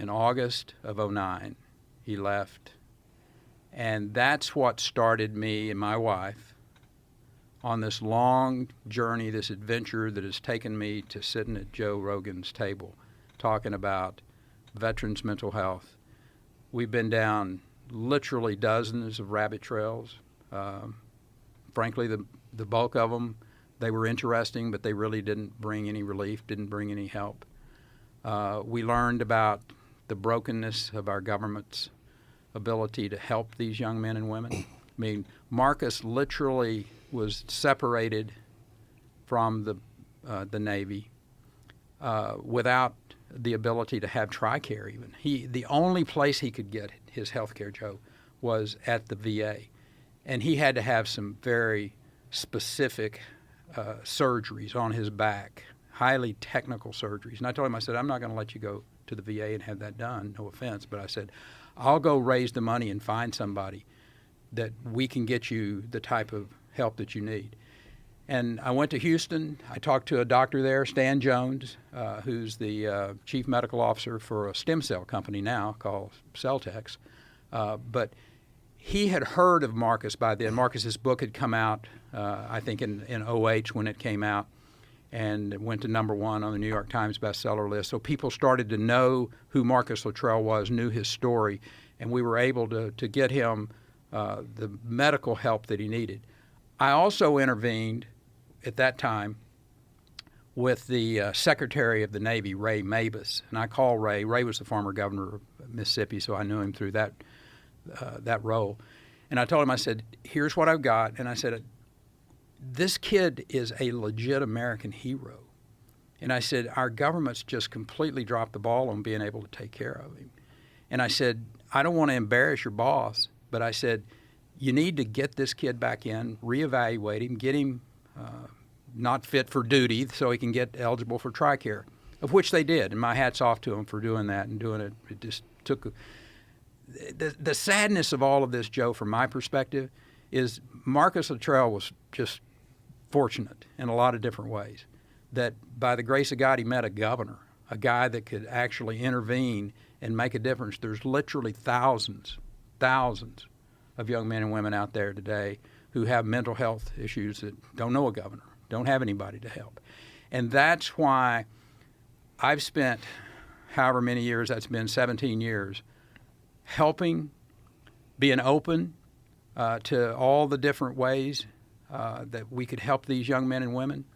in August of '09. He left. And that's what started me and my wife on this long journey, this adventure that has taken me to sitting at Joe Rogan's table talking about veterans' mental health. We've been down literally dozens of rabbit trails. Frankly, the bulk of them, they were interesting, but they really didn't bring any relief, didn't bring any help. We learned about the brokenness of our government's ability to help these young men and women. I mean, Marcus literally was separated from the Navy without the ability to have TRICARE even. The only place he could get his health care, Joe, was at the VA. And he had to have some very specific surgeries on his back, highly technical surgeries. And I told him, I said, I'm not going to let you go to the VA and have that done, no offense, but I said, I'll go raise the money and find somebody that we can get you the type of help that you need. And I went to Houston. I talked to a doctor there, Stan Jones, who's the chief medical officer for a stem cell company now called Celltex. But he had heard of Marcus by then. Marcus's book had come out, I think, in '08 when it came out, and it went to #1 on the New York Times bestseller list. So people started to know who Marcus Luttrell was, knew his story, and we were able to get him the medical help that he needed. I also intervened at that time with the Secretary of the Navy, Ray Mabus, and I call Ray. Ray was the former governor of Mississippi, so I knew him through that role. And I told him, I said, here's what I've got, and I said, this kid is a legit American hero. And I said, our government's just completely dropped the ball on being able to take care of him. And I said, I don't want to embarrass your boss, but I said, you need to get this kid back in, reevaluate him, get him not fit for duty so he can get eligible for TRICARE, of which they did. And my hat's off to them for doing that and doing it. It just took the sadness of all of this, Joe, from my perspective, is Marcus Luttrell was just fortunate in a lot of different ways, that by the grace of God, he met a governor, a guy that could actually intervene and make a difference. There's literally thousands of young men and women out there today who have mental health issues that don't know a governor, don't have anybody to help. And that's why I've spent however many years, that's been 17 years, helping, being open to all the different ways that we could help these young men and women.